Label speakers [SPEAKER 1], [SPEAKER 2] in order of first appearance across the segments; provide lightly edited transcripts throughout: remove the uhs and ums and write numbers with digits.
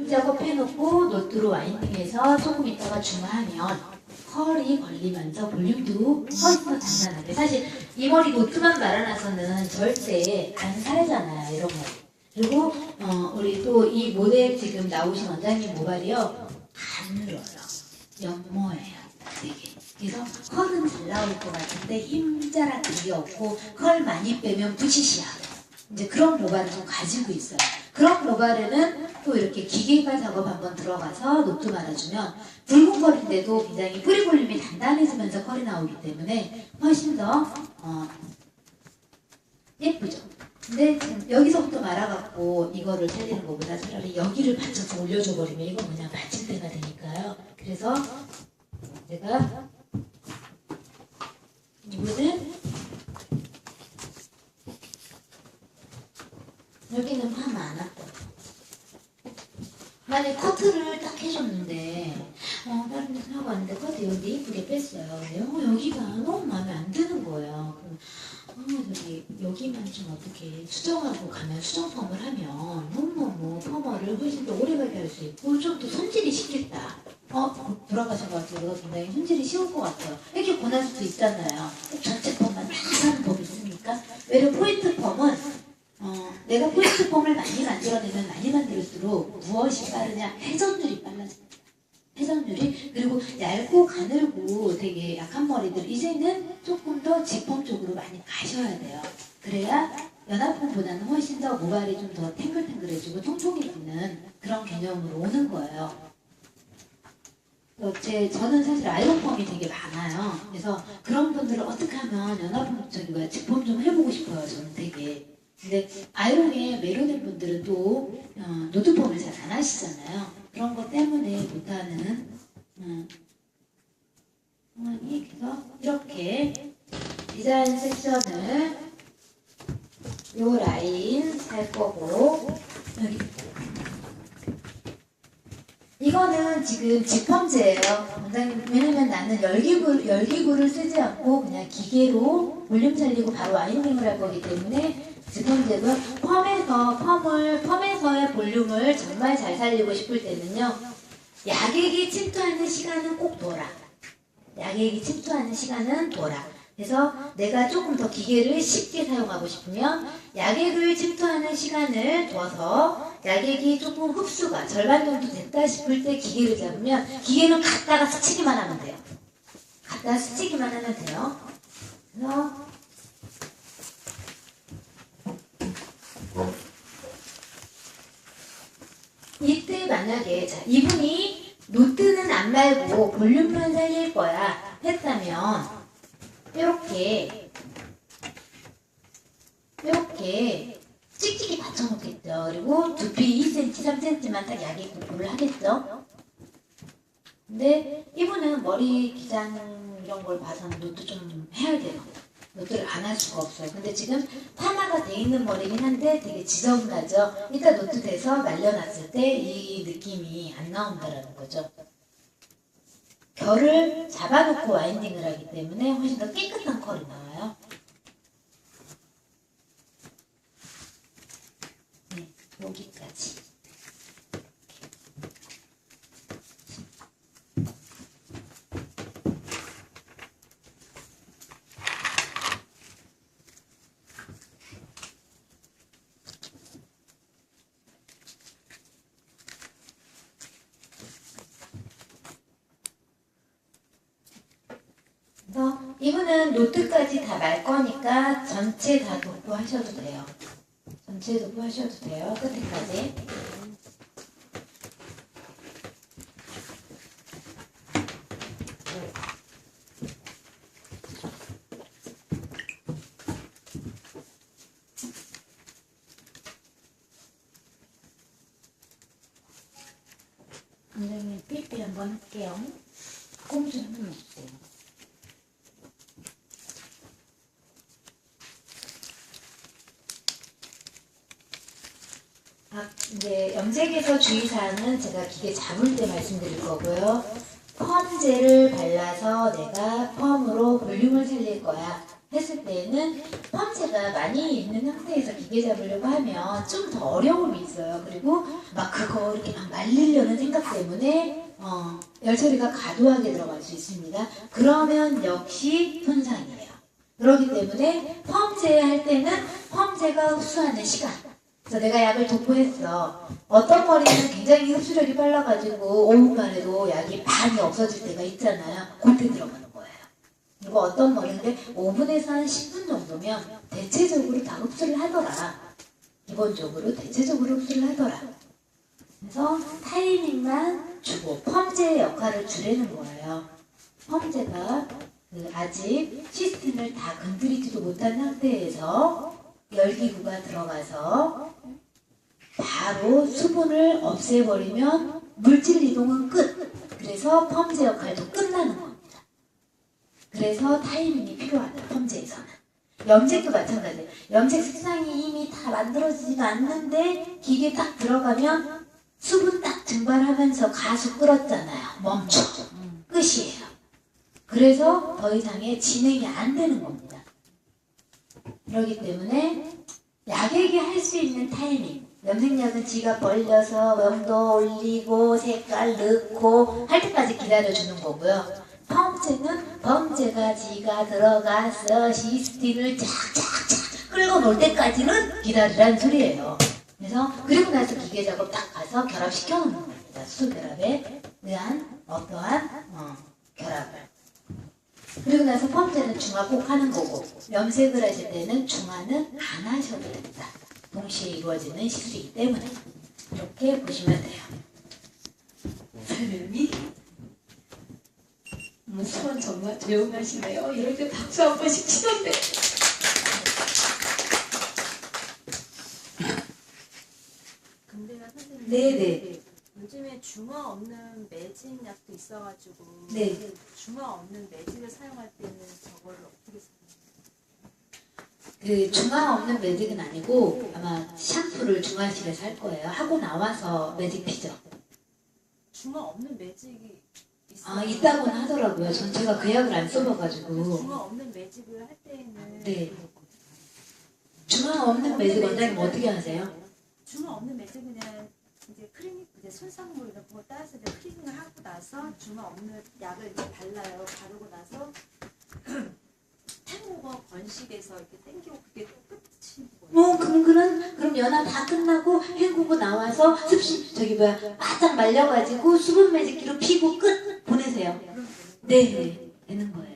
[SPEAKER 1] 작업해놓고 노트로 와인딩해서 조금 있다가 중화하면 컬이 걸리면서 볼륨도 훨씬 더 단단하게. 사실 이 머리 노트만 말아놔서는 절대 안 살잖아요, 이런 머리. 그리고 우리 또 이 모델 지금 나오신 원장님 모발이요, 안 늘어요. 연모예요, 되게. 그래서 컬은 잘 나올 것 같은데 힘자락 그게 없고 컬 많이 빼면 부시시야. 이제 그런 모발을 좀 가지고 있어요. 그런 모발에는 또 이렇게 기계가 작업 한번 들어가서 노트 말아주면 붉은 컬인데도 굉장히 뿌리 볼륨이 단단해지면서 컬이 나오기 때문에 훨씬 더 예쁘죠. 근데 지금 여기서부터 말아갖고 이거를 살리는 것보다 차라리 여기를 받쳐서 올려줘 버리면 이건 그냥 받침대가 되니까요. 그래서 제가 이거는 여기는 파마 안 왔거든. 만약에 커트를 딱 해줬는데 다른 데서 하고 왔는데 커트 여기 이쁘게 뺐어요. 근데 여기가 너무 마음에 안 드는 거예요. 저기 여기만 좀 어떻게 수정하고 가면 수정 펌을 하면 너무너무 펌을 훨씬 더 오래가게 할 수 있고 좀 더 손질이 쉽겠다. 돌아가셔가지고 이거 굉장히 손질이 쉬울 것 같아요. 이렇게 권할 수도 있잖아요. 전체 펌만 다 하는 법이 있습니까? 외려 포인트 펌은 내가 포인트 펌을 많이 만들어내면 많이 만들수록 무엇이 빠르냐? 회전율이 빨라집니다. 회전율이. 그리고 얇고 가늘고 되게 약한 머리들 이제는 조금 더 G펌 쪽으로 많이 가셔야 돼요. 그래야 연합펌보다는 훨씬 더 모발이 좀 더 탱글탱글해지고 통통해지는 그런 개념으로 오는 거예요. 저는 사실 아이론펌이 되게 많아요. 그래서 그런 분들을 어떻게 하면 연합펌 쪽이고 G펌 좀 해보고 싶어요. 저는 되게. 근데 아이롱에 매료된 분들은 또 노트펌을 잘 안 하시잖아요. 그런 것 때문에 못하는 상황이. 그래서 이렇게 디자인 섹션을 요 라인 살 거고, 여기 이거는 지금 직펌제예요. 원장님, 왜냐면 나는 열기구를 쓰지 않고 그냥 기계로 볼륨 살리고 바로 와인딩을 할 거기 때문에 직펌제고요. 펌에서의 볼륨을 정말 잘 살리고 싶을 때는요, 약액이 침투하는 시간은 꼭 둬라. 약액이 침투하는 시간은 둬라. 그래서 내가 조금 더 기계를 쉽게 사용하고 싶으면 약액을 침투하는 시간을 둬서 약액이 조금 흡수가 절반 정도 됐다 싶을 때 기계를 잡으면 기계는 갖다가 스치기만 하면 돼요. 갖다가 스치기만 하면 돼요. 그래서 이때 만약에 이분이 노트는 안 말고 볼륨만 살릴 거야 했다면 이렇게 찍찍이 받쳐놓겠죠. 그리고 두피 2cm, 3cm만 딱 약에 구부를 하겠죠. 근데 이분은 머리 기장 이런 걸 봐서는 노트 좀 해야 돼요. 노트를 안 할 수가 없어요. 근데 지금 파마가 돼 있는 머리긴 한데 되게 지저분하죠. 이따 노트 돼서 말려놨을 때 이 느낌이 안 나온다라는 거죠. 결을 잡아놓고 와인딩을 하기 때문에 훨씬 더 깨끗한 컬이 나와요. 네, 여기까지. 이분은 노트까지 다 말 거니까 전체 다 도포하셔도 돼요. 전체 도포하셔도 돼요. 끝에까지. 선생님 삐삐 한번 할게요. 꼼수 한번 해주세요. 이제 염색에서 주의사항은 제가 기계 잡을 때 말씀드릴 거고요. 펌제를 발라서 내가 펌으로 볼륨을 살릴 거야. 했을 때는 펌체가 많이 있는 상태에서 기계 잡으려고 하면 좀 더 어려움이 있어요. 그리고 막 그거 이렇게 막 말리려는 생각 때문에 열 처리가 과도하게 들어갈 수 있습니다. 그러면 역시 손상이에요. 그렇기 때문에 펌제 할 때는 펌제가 흡수하는 시간. 그래서 내가 약을 도포했어. 어떤 머리는 굉장히 흡수력이 빨라가지고 5분 만에도 약이 반이 없어질 때가 있잖아요. 그때 들어가는 거예요. 그리고 어떤 머리인데 5분에서 한 10분 정도면 대체적으로 다 흡수를 하더라. 기본적으로 대체적으로 흡수를 하더라. 그래서 타이밍만 주고 펌제의 역할을 줄이는 거예요. 펌제가 아직 시스템을 다 건드리지도 못한 상태에서 열기구가 들어가서 바로 수분을 없애버리면 물질 이동은 끝. 그래서 펌제 역할도 끝나는 겁니다. 그래서 타이밍이 필요하다. 펌제에서는. 염색도 마찬가지예요. 염색 색상이 이미 다 만들어지지도 않는데 기계 딱 들어가면 수분 딱 증발하면서 가수 끓었잖아요. 멈춰. 끝이에요. 그래서 더 이상의 진행이 안 되는 겁니다. 그렇기 때문에 약에게 할 수 있는 타이밍. 염색약은 지가 벌려서 명도 올리고 색깔 넣고 할 때까지 기다려주는 거고요. 펌제는 펌제가 지가 들어가서 시스틴을 착착착 끌고 놀 때까지는 기다리라는 소리예요. 그래서 그리고 나서 기계 작업 딱 가서 결합시켜 놓는 겁니다. 수소 결합에 의한 어떠한 결합을. 그리고 나서 펌제는 중화 꼭 하는 거고 염색을 하실 때는 중화는 안 하셔도 됩니다. 동시에 이루어지는 시술이기 때문에 이렇게 보시면 돼요. 설명이 수원 정말 조용하시네요. 이럴 때 박수 한 번씩 치던데.
[SPEAKER 2] 근데요 선생님.
[SPEAKER 1] 네네.
[SPEAKER 2] 요즘에 중화 없는 매직 약도 있어가지고.
[SPEAKER 1] 네.
[SPEAKER 2] 중화 없는 매직을 사용할 때는 저거를 어떻게 사용해요?
[SPEAKER 1] 그 중화 없는 매직은 아니고 아마 샴푸를 중화실에서 할 거예요. 하고 나와서 매직 피죠.
[SPEAKER 2] 중화 없는 매직이 있어요.
[SPEAKER 1] 있다고는 하더라고요. 전 제가 그 약을 안 써봐가지고.
[SPEAKER 2] 중화 없는 매직을 할 때는.
[SPEAKER 1] 네. 중화 없는 매직 원장님 어떻게 하세요?
[SPEAKER 2] 중화 없는 매직은 그냥 이제 크리닉 이제 손상물 이런 거 따라서 이제 크리닝을 하고 나서 중화 없는 약을 이제 발라요. 바르고 나서 탱오버 건식에서 이렇게 당기고 그게 끝이 뭐예요?
[SPEAKER 1] 그럼 연화 다 끝나고 헹구고 나와서 바짝 말려가지고 수분 매직기로 피고 끝 보내세요. 네, 되는 거예요.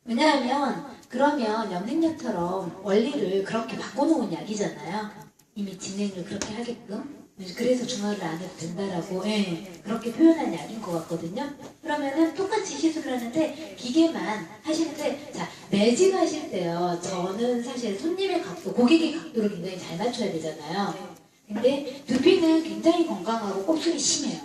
[SPEAKER 1] 왜냐하면 그러면 염색약처럼 원리를 그렇게 바꿔놓은 약이잖아요. 이미 진행을 그렇게 하게끔. 그래서 중화를 안 해도 된다라고 그렇게 표현한 약인 것 같거든요. 그러면은 똑같이 시술을 하는데 기계만 하시는데 자 매직 하실 때요. 저는 사실 손님의 각도, 고객의 각도를 굉장히 잘 맞춰야 되잖아요. 근데 두피는 굉장히 건강하고 곱슬이 심해요.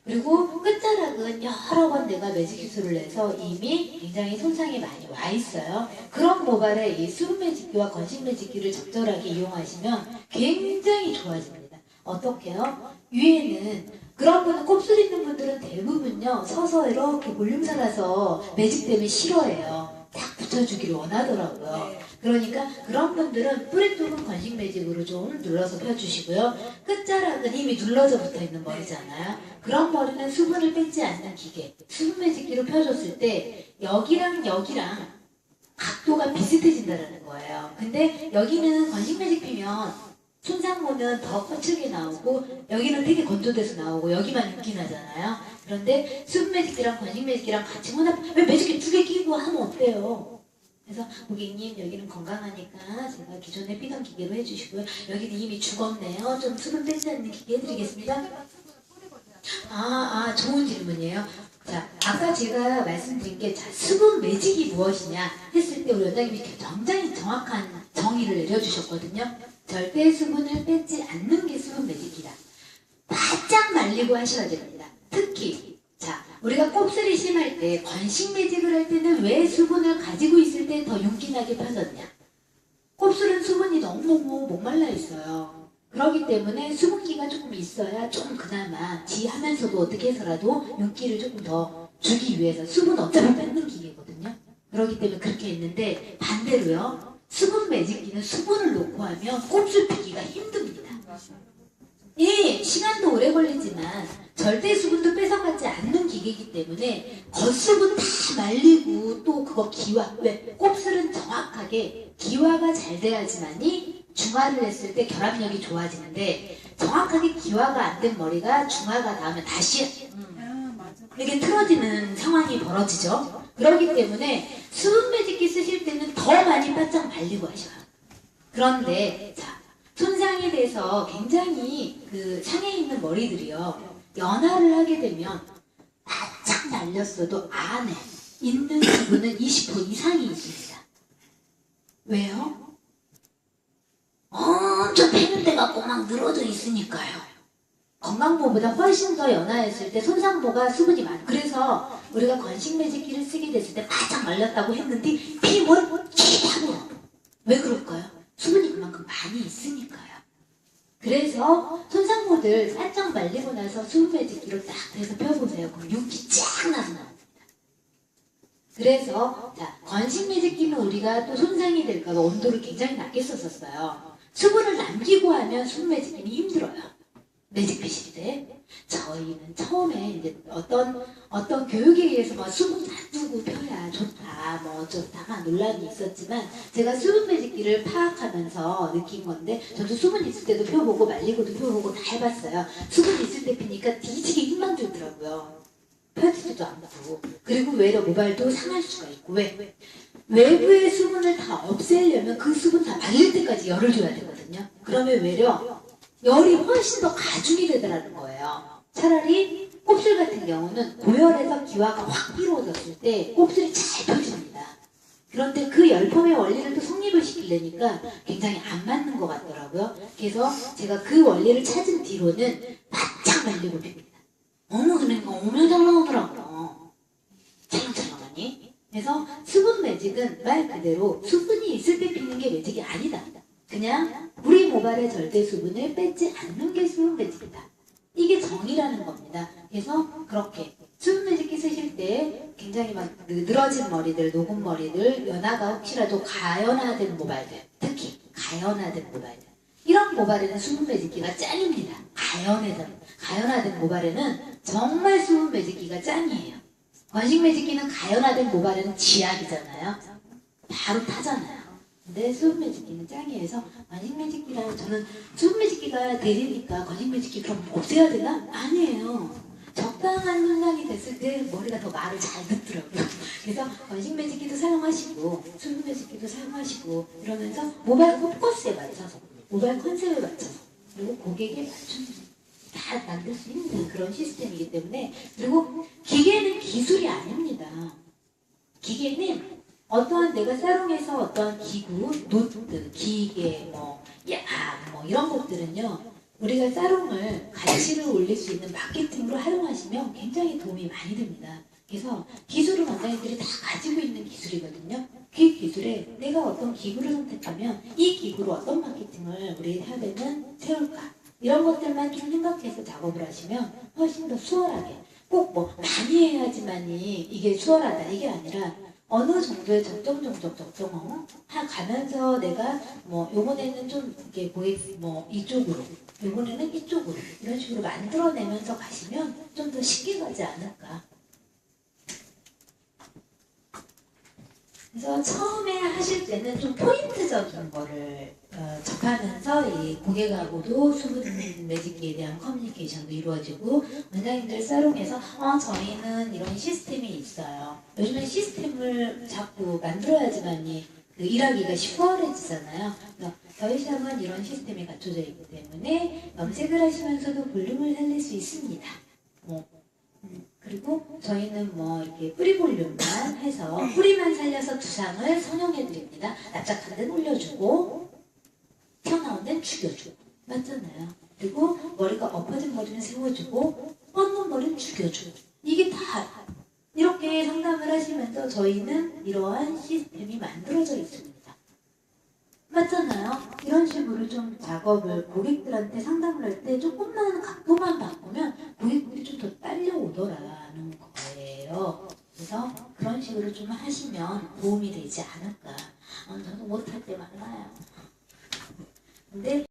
[SPEAKER 1] 그리고 끝자락은 여러 번 내가 매직 시술을 해서 이미 굉장히 손상이 많이 와 있어요. 그런 모발에 이 수분 매직기와 건식 매직기를 적절하게 이용하시면 굉장히 좋아집니다. 어떻게요? 위에는 그런 분은 곱슬 있는 분들은 대부분요 서서 이렇게 볼륨 살아서 매직 때문에 싫어해요. 딱 붙여주기를 원하더라고요. 그러니까 그런 분들은 뿌리 쪽은 건식 매직으로 좀 눌러서 펴주시고요. 끝자락은 이미 눌러져 붙어 있는 머리잖아요. 그런 머리는 수분을 뺏지 않는 기계, 수분 매직기로 펴줬을 때 여기랑 여기랑 각도가 비슷해진다는 거예요. 근데 여기는 건식 매직 피면 손상모는 더 거칠게 나오고 여기는 되게 건조돼서 나오고 여기만 윤기 나잖아요. 그런데 수분 매직기랑 건식 매직기랑 같이 왜 매직기 2개 끼고 하면 어때요? 그래서 고객님 여기는 건강하니까 제가 기존에 피던 기계로 해주시고요. 여기는 이미 죽었네요. 좀 수분 뺏지 않는 기계 해드리겠습니다. 좋은 질문이에요. 자, 아까 제가 말씀드린 게 수분 매직이 무엇이냐 했을 때 우리 원장님이 굉장히 정확한 정의를 내려주셨거든요. 절대 수분을 뺏지 않는 게 수분 매직이다. 바짝 말리고 하셔야 됩니다. 특히 자, 우리가 곱슬이 심할 때 건식 매직을 할 때는 왜 수분을 가지고 있을 때 더 윤기나게 펴졌냐? 곱슬은 수분이 너무 목말라 있어요. 그렇기 때문에 수분기가 조금 있어야 좀 그나마 지하면서도 어떻게 해서라도 윤기를 조금 더 주기 위해서 수분 어차피 뺏는 기계거든요. 그렇기 때문에 그렇게 했는데 반대로요. 수분 매직기는 수분을 놓고 하면 곱슬 피기가 힘듭니다. 예, 시간도 오래 걸리지만 절대 수분도 뺏어가지 않는 기계이기 때문에 겉수분 다 말리고 또 그거 기화, 왜? 곱슬은 정확하게 기화가 잘 돼야지만이 중화를 했을 때 결합력이 좋아지는데 정확하게 기화가 안 된 머리가 중화가 닿으면 다시
[SPEAKER 2] 맞아.
[SPEAKER 1] 이렇게 틀어지는 상황이 벌어지죠. 그렇기 때문에 수분 매직기 쓰실 때는 더 많이 바짝 말리고 하셔요. 그런데 자, 손상이 돼서 굉장히 그 상에 있는 머리들이요. 연화를 하게 되면 바짝 말렸어도 안에 있는 수분은 20% 이상이 있습니다. 왜요? 엄청 패는 데가 막 늘어져 있으니까요. 건강보호보다 훨씬 더 연화했을 때 손상보가 수분이 많아. 그래서 우리가 건식 매직기를 쓰게 됐을 때 바짝 말렸다고 했는데 피부를 기다려. 왜 그럴까요? 수분이 그만큼 많이 있으니까요. 그래서 손상모들 살짝 말리고 나서 수분 매직기로 딱 대서 펴보세요. 그럼 윤기 쫙 나서 나옵니다. 그래서 자, 건식 매직기는 우리가 또 손상이 될까봐 온도를 굉장히 낮게 썼었어요. 수분을 남기고 하면 수분 매직기는 힘들어요. 매직 피실 때 저희는 처음에 이제 어떤 교육에 의해서 뭐 수분 놔두고 펴야 좋다 뭐 어쩌다 논란이 있었지만 제가 수분 매직기를 파악하면서 느낀 건데 저도 수분 있을 때도 펴보고 말리고도 펴보고 다 해봤어요. 수분 있을 때 피니까 뒤지게 힘만 들더라고요. 펴지지도 않고. 그리고 외려 모발도 상할 수가 있고. 왜? 외부의 수분을 다 없애려면 그 수분 다 말릴 때까지 열을 줘야 되거든요. 그러면 외려 열이 훨씬 더 가중이 되더라는 거예요. 차라리 곱슬 같은 경우는 고열에서 기화가 확 이루어졌을 때 곱슬이 잘 펴집니다. 그런데 그 열펌의 원리를 또 성립을 시키려니까 굉장히 안 맞는 것 같더라고요. 그래서 제가 그 원리를 찾은 뒤로는 바짝 말리고 핍니다. 그러니까 오면 잘 나오더라고요. 찰랑찰랑하니. 그래서 수분 매직은 말 그대로 수분이 있을 때 피는 게 매직이 아니다. 그냥 우리 모발의 절대 수분을 뺏지 않는 게 수분 매직이다. 이게 정의라는 겁니다. 그래서 그렇게 수분 매직기 쓰실 때 굉장히 막 늘어진 머리들, 녹은 머리들, 연화가 혹시라도 가연화된 모발들, 특히 가연화된 모발들, 이런 모발에는 수분 매직기가 짱입니다. 가연화된 모발에는 정말 수분 매직기가 짱이에요. 건식 매직기는 가연화된 모발에는 지약이잖아요. 바로 타잖아요. 근데 수분 매직기는 짱이에서 건식 매직기랑 저는 수분 매직기가 대리니까 건식 매직기 그럼 없애야 되나? 아니에요. 적당한 손상이 됐을 때 머리가 더 말을 잘 듣더라고요. 그래서 건식 매직기도 사용하시고 수분 매직기도 사용하시고 이러면서 모발 포커스에 맞춰서 모발 컨셉에 맞춰서 그리고 고객에 맞춰서 다 만들 수 있는 그런 시스템이기 때문에 그리고 기계는 기술이 아닙니다. 기계는 어떠한 내가 사롱에서 어떠한 기구, 노트, 기계, 뭐 이런 것들은요 우리가 사롱을 가치를 올릴 수 있는 마케팅으로 활용하시면 굉장히 도움이 많이 됩니다. 그래서 기술은 원장님들이 다 가지고 있는 기술이거든요. 그 기술에 내가 어떤 기구를 선택하면 이 기구로 어떤 마케팅을 우리 협에는 세울까 이런 것들만 좀 생각해서 작업을 하시면 훨씬 더 수월하게 꼭 뭐 많이 해야지만이 이게 수월하다 이게 아니라 어느 정도의 적정 가면서 내가 뭐 요번에는 좀 이렇게 고객 뭐 이쪽으로 요번에는 이쪽으로 이런 식으로 만들어내면서 가시면 좀 더 쉽게 가지 않을까. 그래서 처음에 하실 때는 좀 포인트적인 거를 접하면서 이 고객하고도 수분 매직기에 대한 커뮤니케이션도 이루어지고 원장님들 사롱에서 저희는 이런 시스템이 있어요. 요즘에 시스템을 자꾸 만들어야지만이 그 일하기가 수월해지잖아요. 저희 샵은 이런 시스템이 갖춰져 있기 때문에 염색을 하시면서도 볼륨을 살릴 수 있습니다. 그리고 저희는 뭐 이렇게 뿌리 볼륨만 해서 뿌리만 살려서 두상을 선용해드립니다. 납작한 데는 올려주고 튀어나온 데는 죽여주고 맞잖아요. 그리고 머리가 엎어진 머리는 세워주고 뻗는 머리는 죽여주고 이게 다 이렇게 상담을 하시면서 저희는 이러한 시스템이 만들어져 있습니다. 맞잖아요. 이런 식으로 좀 작업을 고객들한테 상담을 할 때 조금만 각도만 바꾸면 고객들이 좀 더 딸려오더라는 거예요. 그래서 그런 식으로 좀 하시면 도움이 되지 않을까. 저도 못할 때 많아요. 근데